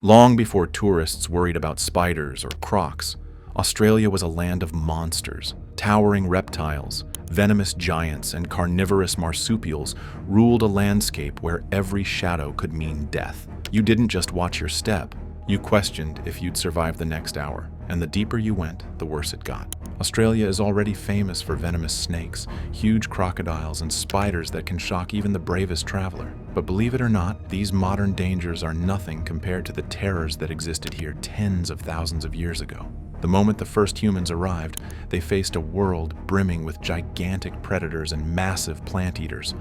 Long before tourists worried about spiders or crocs, Australia was a land of monsters. Towering reptiles, venomous giants, and carnivorous marsupials ruled a landscape where every shadow could mean death. You didn't just watch your step, you questioned if you'd survive the next hour, and the deeper you went, the worse it got. Australia is already famous for venomous snakes, huge crocodiles, and spiders that can shock even the bravest traveler. But believe it or not, these modern dangers are nothing compared to the terrors that existed here tens of thousands of years ago. The moment the first humans arrived, they faced a world brimming with gigantic predators and massive plant eaters,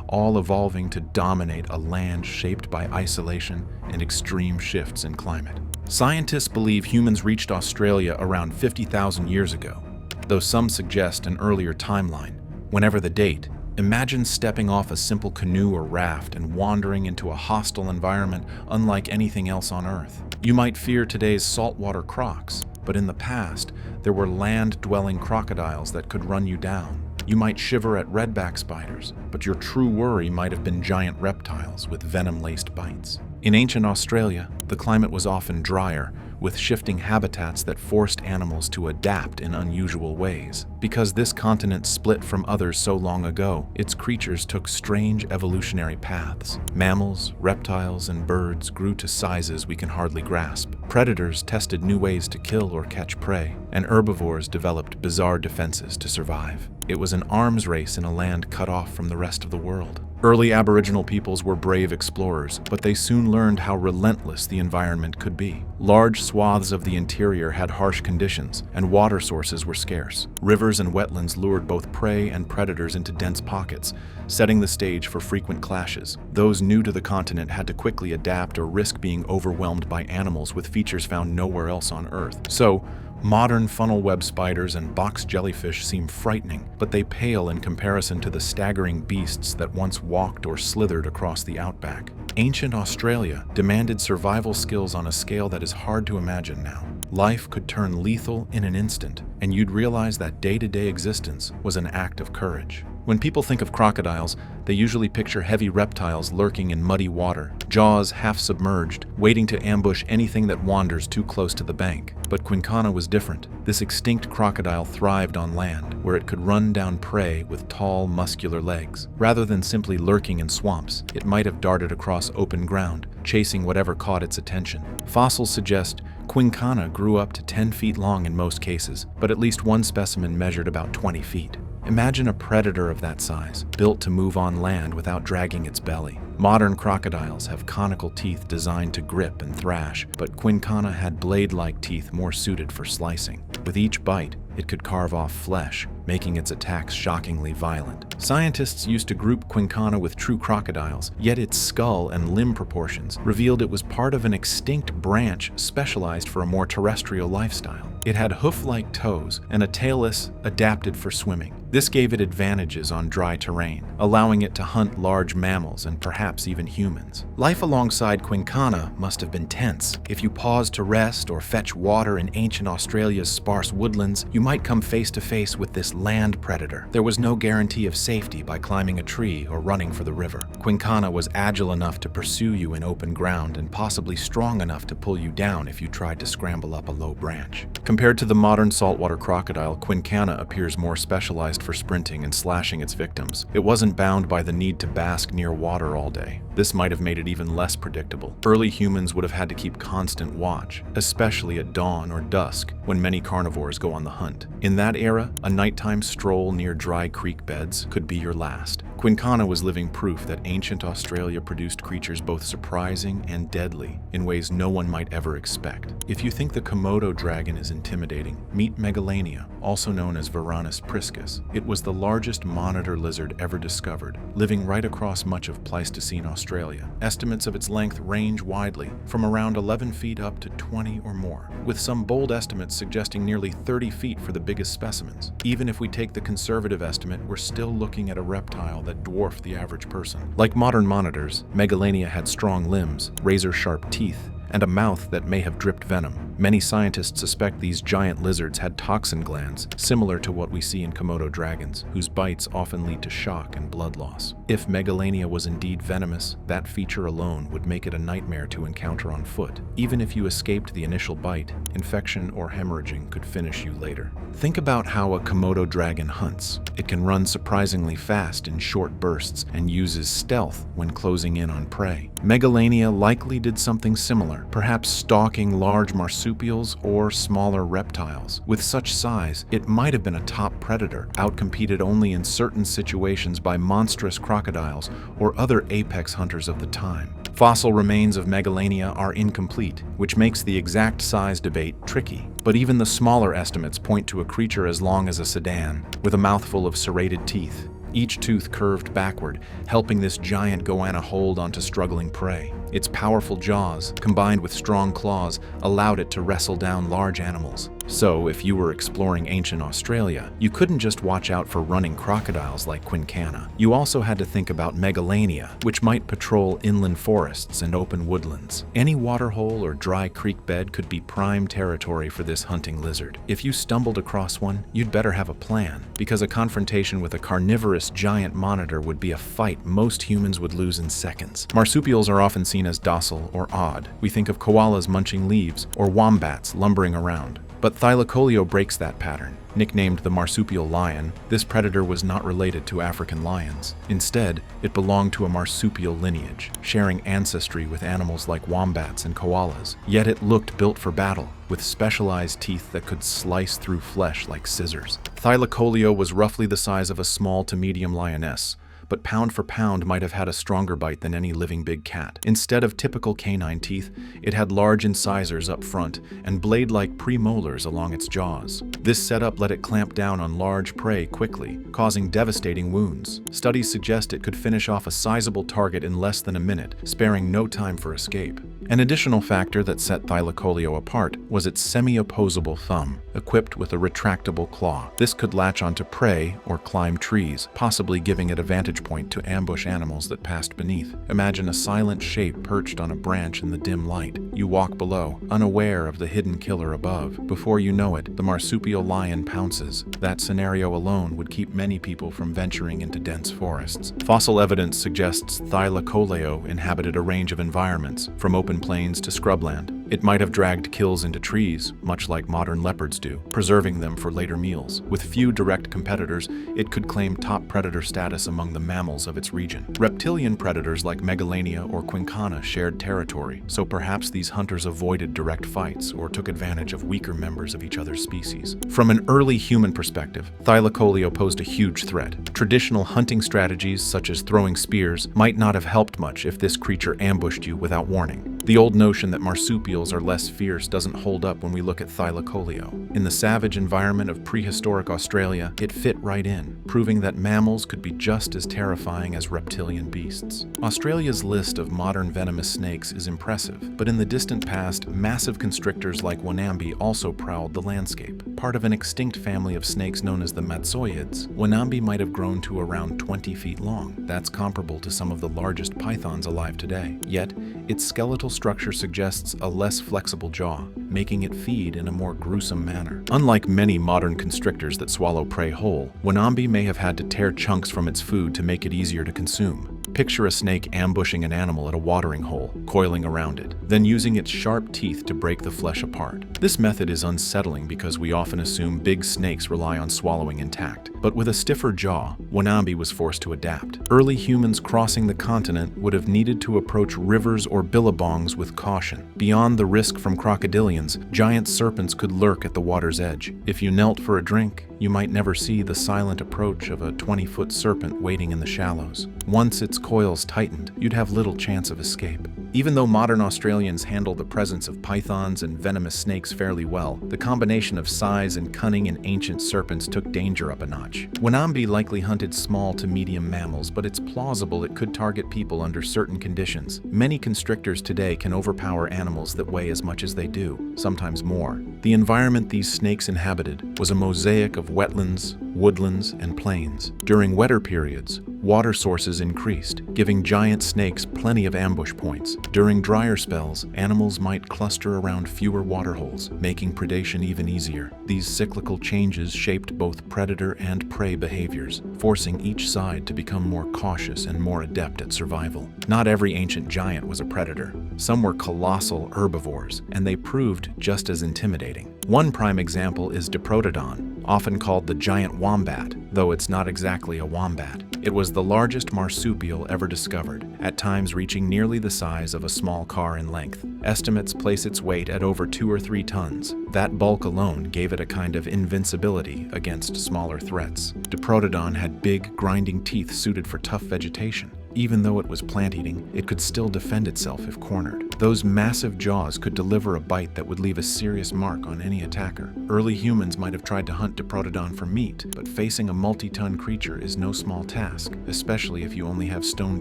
all evolving to dominate a land shaped by isolation and extreme shifts in climate. Scientists believe humans reached Australia around 50,000 years ago, though some suggest an earlier timeline. Whenever the date, imagine stepping off a simple canoe or raft and wandering into a hostile environment unlike anything else on Earth. You might fear today's saltwater crocs, but in the past, there were land-dwelling crocodiles that could run you down. You might shiver at redback spiders, but your true worry might have been giant reptiles with venom-laced bites. In ancient Australia, the climate was often drier, with shifting habitats that forced animals to adapt in unusual ways. Because this continent split from others so long ago, its creatures took strange evolutionary paths. Mammals, reptiles, and birds grew to sizes we can hardly grasp. Predators tested new ways to kill or catch prey, and herbivores developed bizarre defenses to survive. It was an arms race in a land cut off from the rest of the world. Early Aboriginal peoples were brave explorers, but they soon learned how relentless the environment could be. Large swaths of the interior had harsh conditions, and water sources were scarce. Rivers and wetlands lured both prey and predators into dense pockets, setting the stage for frequent clashes. Those new to the continent had to quickly adapt or risk being overwhelmed by animals with features found nowhere else on Earth. So, modern funnel web spiders and box jellyfish seem frightening, but they pale in comparison to the staggering beasts that once walked or slithered across the outback. Ancient Australia demanded survival skills on a scale that is hard to imagine now. Life could turn lethal in an instant, and you'd realize that day-to-day existence was an act of courage. When people think of crocodiles, they usually picture heavy reptiles lurking in muddy water, jaws half submerged, waiting to ambush anything that wanders too close to the bank. But Quincana was different. This extinct crocodile thrived on land, where it could run down prey with tall, muscular legs. Rather than simply lurking in swamps, it might have darted across open ground, chasing whatever caught its attention. Fossils suggest Quincana grew up to 10 feet long in most cases, but at least one specimen measured about 20 feet. Imagine a predator of that size, built to move on land without dragging its belly. Modern crocodiles have conical teeth designed to grip and thrash, but Quincana had blade-like teeth more suited for slicing. With each bite, it could carve off flesh, making its attacks shockingly violent. Scientists used to group Quincana with true crocodiles, yet its skull and limb proportions revealed it was part of an extinct branch specialized for a more terrestrial lifestyle. It had hoof-like toes and a tailless adapted for swimming. This gave it advantages on dry terrain, allowing it to hunt large mammals and perhaps even humans. Life alongside Quincana must have been tense. If you paused to rest or fetch water in ancient Australia's sparse woodlands, you might come face to face with this land predator. There was no guarantee of safety by climbing a tree or running for the river. Quincana was agile enough to pursue you in open ground and possibly strong enough to pull you down if you tried to scramble up a low branch. Compared to the modern saltwater crocodile, Quincana appears more specialized for sprinting and slashing its victims. It wasn't bound by the need to bask near water all day. This might have made it even less predictable. Early humans would have had to keep constant watch, especially at dawn or dusk, when many carnivores go on the hunt. In that era, a nighttime stroll near dry creek beds could be your last. Quincana was living proof that ancient Australia produced creatures both surprising and deadly in ways no one might ever expect. If you think the Komodo dragon is intimidating, meet Megalania, also known as Varanus priscus. It was the largest monitor lizard ever discovered, living right across much of Pleistocene Australia. Estimates of its length range widely, from around 11 feet up to 20 or more, with some bold estimates suggesting nearly 30 feet for the biggest specimens. Even if we take the conservative estimate, we're still looking at a reptile that dwarfed the average person. Like modern monitors, Megalania had strong limbs, razor-sharp teeth, and a mouth that may have dripped venom. Many scientists suspect these giant lizards had toxin glands, similar to what we see in Komodo dragons, whose bites often lead to shock and blood loss. If Megalania was indeed venomous, that feature alone would make it a nightmare to encounter on foot. Even if you escaped the initial bite, infection or hemorrhaging could finish you later. Think about how a Komodo dragon hunts. It can run surprisingly fast in short bursts and uses stealth when closing in on prey. Megalania likely did something similar, perhaps stalking large marsupials or smaller reptiles. With such size, it might have been a top predator, outcompeted only in certain situations by monstrous crocodiles or other apex hunters of the time. Fossil remains of Megalania are incomplete, which makes the exact size debate tricky. But even the smaller estimates point to a creature as long as a sedan, with a mouthful of serrated teeth, each tooth curved backward, helping this giant goanna hold onto struggling prey. Its powerful jaws, combined with strong claws, allowed it to wrestle down large animals. So, if you were exploring ancient Australia, you couldn't just watch out for running crocodiles like Quincana. You also had to think about Megalania, which might patrol inland forests and open woodlands. Any waterhole or dry creek bed could be prime territory for this hunting lizard. If you stumbled across one, you'd better have a plan, because a confrontation with a carnivorous giant monitor would be a fight most humans would lose in seconds. Marsupials are often seen as docile or odd. We think of koalas munching leaves or wombats lumbering around. But Thylacoleo breaks that pattern. Nicknamed the marsupial lion, this predator was not related to African lions. Instead, it belonged to a marsupial lineage, sharing ancestry with animals like wombats and koalas. Yet it looked built for battle, with specialized teeth that could slice through flesh like scissors. Thylacoleo was roughly the size of a small to medium lioness, but pound for pound might have had a stronger bite than any living big cat. Instead of typical canine teeth, it had large incisors up front and blade-like premolars along its jaws. This setup let it clamp down on large prey quickly, causing devastating wounds. Studies suggest it could finish off a sizable target in less than a minute, sparing no time for escape. An additional factor that set Thylacoleo apart was its semi-opposable thumb, equipped with a retractable claw. This could latch onto prey or climb trees, possibly giving it a vantage point to ambush animals that passed beneath. Imagine a silent shape perched on a branch in the dim light. You walk below, unaware of the hidden killer above. Before you know it, the marsupial lion pounces. That scenario alone would keep many people from venturing into dense forests. Fossil evidence suggests Thylacoleo inhabited a range of environments, from open plains to scrubland. It might have dragged kills into trees, much like modern leopards do, preserving them for later meals. With few direct competitors, it could claim top predator status among the mammals of its region. Reptilian predators like Megalania or Quincana shared territory, so perhaps these hunters avoided direct fights or took advantage of weaker members of each other's species. From an early human perspective, Thylacoleo posed a huge threat. Traditional hunting strategies, such as throwing spears, might not have helped much if this creature ambushed you without warning. The old notion that marsupials are less fierce doesn't hold up when we look at Thylacoleo. In the savage environment of prehistoric Australia, it fit right in, proving that mammals could be just as terrifying as reptilian beasts. Australia's list of modern venomous snakes is impressive, but in the distant past, massive constrictors like Wanambi also prowled the landscape. Part of an extinct family of snakes known as the Matsoiids, Wanambi might have grown to around 20 feet long. That's comparable to some of the largest pythons alive today. Yet, its skeletal structure suggests a less flexible jaw, making it feed in a more gruesome manner. Unlike many modern constrictors that swallow prey whole, Wanambi may have had to tear chunks from its food to make it easier to consume. Picture a snake ambushing an animal at a watering hole, coiling around it, then using its sharp teeth to break the flesh apart. This method is unsettling because we often assume big snakes rely on swallowing intact. But with a stiffer jaw, Wanambi was forced to adapt. Early humans crossing the continent would have needed to approach rivers or billabongs with caution. Beyond the risk from crocodilians, giant serpents could lurk at the water's edge. If you knelt for a drink, you might never see the silent approach of a 20-foot serpent waiting in the shallows. Once its coils tightened, you'd have little chance of escape. Even though modern Australians handle the presence of pythons and venomous snakes fairly well, the combination of size and cunning in ancient serpents took danger up a notch. Wanambi likely hunted small to medium mammals, but it's plausible it could target people under certain conditions. Many constrictors today can overpower animals that weigh as much as they do, sometimes more. The environment these snakes inhabited was a mosaic of wetlands, woodlands, and plains. During wetter periods, water sources increased, giving giant snakes plenty of ambush points. During drier spells, animals might cluster around fewer waterholes, making predation even easier. These cyclical changes shaped both predator and prey behaviors, forcing each side to become more cautious and more adept at survival. Not every ancient giant was a predator. Some were colossal herbivores, and they proved just as intimidating. One prime example is Diprotodon, often called the giant wombat, though it's not exactly a wombat. It was the largest marsupial ever discovered, at times reaching nearly the size of a small car in length. Estimates place its weight at over 2 or 3 tons. That bulk alone gave it a kind of invincibility against smaller threats. Diprotodon had big, grinding teeth suited for tough vegetation. Even though it was plant-eating, it could still defend itself if cornered. Those massive jaws could deliver a bite that would leave a serious mark on any attacker. Early humans might have tried to hunt Diprotodon for meat, but facing a multi-ton creature is no small task, especially if you only have stone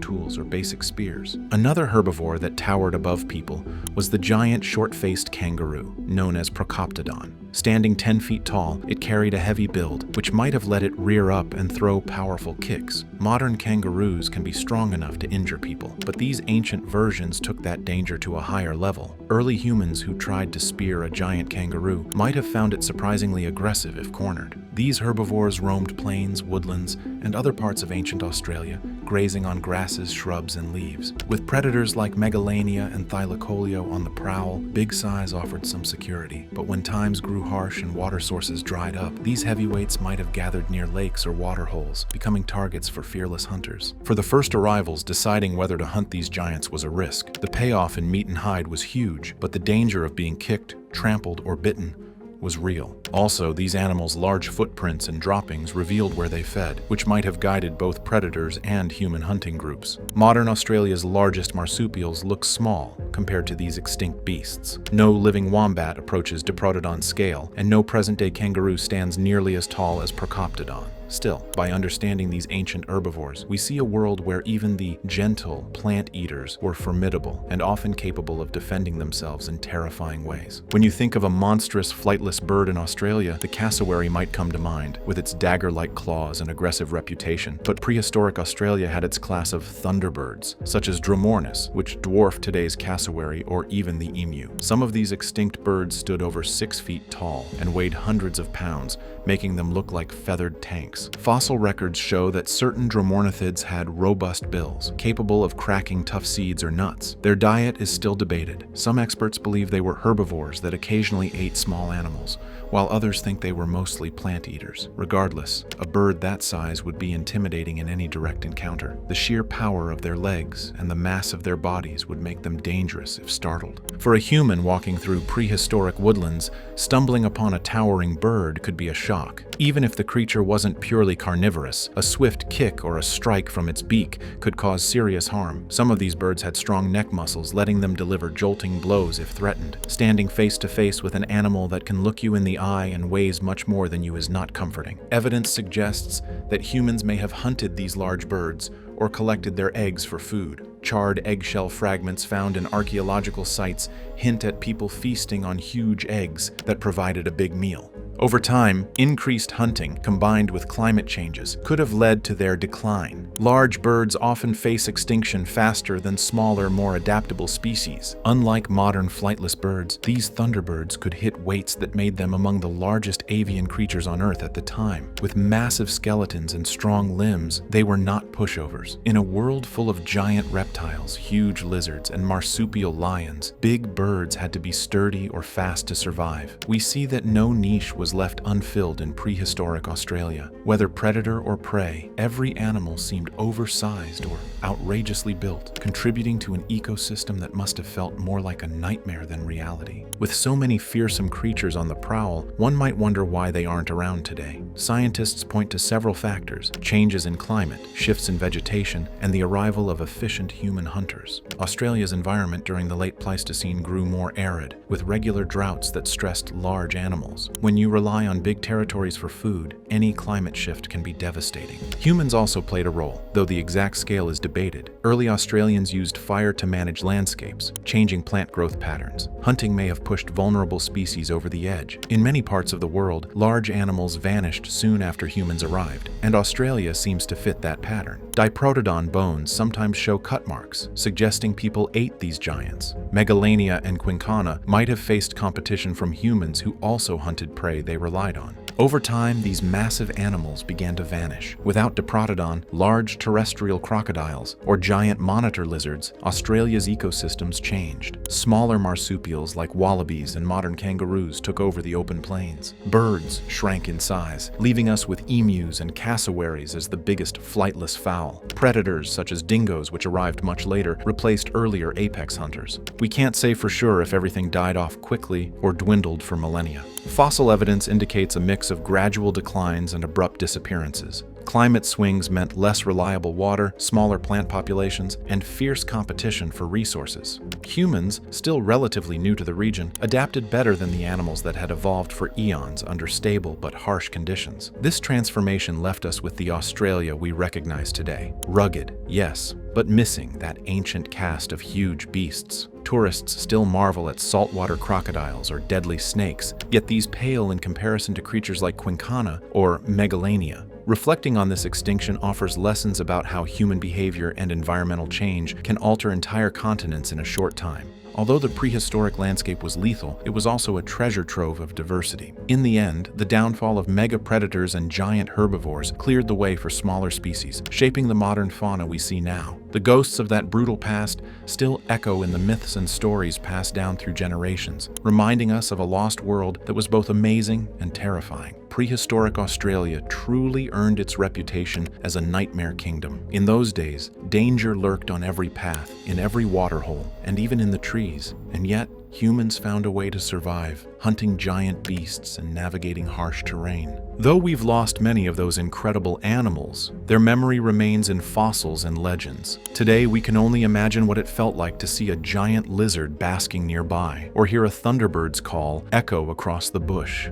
tools or basic spears. Another herbivore that towered above people was the giant short-faced kangaroo, known as Procoptodon. Standing 10 feet tall, it carried a heavy build, which might have let it rear up and throw powerful kicks. Modern kangaroos can be strong enough to injure people, but these ancient versions took that danger to a higher level. Early humans who tried to spear a giant kangaroo might have found it surprisingly aggressive if cornered. These herbivores roamed plains, woodlands, and other parts of ancient Australia, grazing on grasses, shrubs, and leaves. With predators like Megalania and Thylacoleo on the prowl, big size offered some security. But when times grew harsh and water sources dried up, these heavyweights might have gathered near lakes or waterholes, becoming targets for fearless hunters. For the first arrivals, deciding whether to hunt these giants was a risk. The payoff in meat and hide was huge, but the danger of being kicked, trampled, or bitten was real. Also, these animals' large footprints and droppings revealed where they fed, which might have guided both predators and human hunting groups. Modern Australia's largest marsupials look small compared to these extinct beasts. No living wombat approaches Diprotodon's scale, and no present-day kangaroo stands nearly as tall as Procoptodon. Still, by understanding these ancient herbivores, we see a world where even the gentle plant eaters were formidable and often capable of defending themselves in terrifying ways. When you think of a monstrous flightless bird in Australia, the cassowary might come to mind, with its dagger-like claws and aggressive reputation. But prehistoric Australia had its class of thunderbirds, such as Dromornis, which dwarfed today's cassowary or even the emu. Some of these extinct birds stood over 6 feet tall and weighed hundreds of pounds, making them look like feathered tanks. Fossil records show that certain dromornithids had robust bills, capable of cracking tough seeds or nuts. Their diet is still debated. Some experts believe they were herbivores that occasionally ate small animals, while others think they were mostly plant eaters. Regardless, a bird that size would be intimidating in any direct encounter. The sheer power of their legs and the mass of their bodies would make them dangerous if startled. For a human walking through prehistoric woodlands, stumbling upon a towering bird could be a shock. Even if the creature wasn't purely carnivorous, a swift kick or a strike from its beak could cause serious harm. Some of these birds had strong neck muscles, letting them deliver jolting blows if threatened. Standing face to face with an animal that can look you in the eye and weighs much more than you is not comforting. Evidence suggests that humans may have hunted these large birds or collected their eggs for food. Charred eggshell fragments found in archaeological sites hint at people feasting on huge eggs that provided a big meal. Over time, increased hunting, combined with climate changes, could have led to their decline. Large birds often face extinction faster than smaller, more adaptable species. Unlike modern flightless birds, these thunderbirds could hit weights that made them among the largest avian creatures on Earth at the time. With massive skeletons and strong limbs, they were not pushovers. In a world full of giant reptiles, huge lizards, and marsupial lions, big birds had to be sturdy or fast to survive. We see that no niche was left unfilled in prehistoric Australia. Whether predator or prey, every animal seemed oversized or outrageously built, contributing to an ecosystem that must have felt more like a nightmare than reality. With so many fearsome creatures on the prowl, one might wonder why they aren't around today. Scientists point to several factors: changes in climate, shifts in vegetation, and the arrival of efficient human hunters. Australia's environment during the late Pleistocene grew more arid, with regular droughts that stressed large animals. When you rely on big territories for food, any climate shift can be devastating. Humans also played a role, though the exact scale is debated. Early Australians used fire to manage landscapes, changing plant growth patterns. Hunting may have pushed vulnerable species over the edge. In many parts of the world, large animals vanished soon after humans arrived, and Australia seems to fit that pattern. Diprotodon bones sometimes show cut marks, suggesting people ate these giants. Megalania and Quincana might have faced competition from humans who also hunted prey they relied on. Over time, these massive animals began to vanish. Without Diprotodon, large terrestrial crocodiles, or giant monitor lizards, Australia's ecosystems changed. Smaller marsupials like wallabies and modern kangaroos took over the open plains. Birds shrank in size, leaving us with emus and cassowaries as the biggest flightless fowl. Predators such as dingoes, which arrived much later, replaced earlier apex hunters. We can't say for sure if everything died off quickly or dwindled for millennia. Fossil evidence indicates a mix of gradual declines and abrupt disappearances. Climate swings meant less reliable water, smaller plant populations, and fierce competition for resources. Humans, still relatively new to the region, adapted better than the animals that had evolved for eons under stable but harsh conditions. This transformation left us with the Australia we recognize today. Rugged, yes, but missing that ancient caste of huge beasts. Tourists still marvel at saltwater crocodiles or deadly snakes, yet these pale in comparison to creatures like Quincana or Megalania. Reflecting on this extinction offers lessons about how human behavior and environmental change can alter entire continents in a short time. Although the prehistoric landscape was lethal, it was also a treasure trove of diversity. In the end, the downfall of mega predators and giant herbivores cleared the way for smaller species, shaping the modern fauna we see now. The ghosts of that brutal past still echo in the myths and stories passed down through generations, reminding us of a lost world that was both amazing and terrifying. Prehistoric Australia truly earned its reputation as a nightmare kingdom. In those days, danger lurked on every path, in every waterhole, and even in the trees. And yet, humans found a way to survive, hunting giant beasts and navigating harsh terrain. Though we've lost many of those incredible animals, their memory remains in fossils and legends. Today, we can only imagine what it felt like to see a giant lizard basking nearby, or hear a thunderbird's call echo across the bush.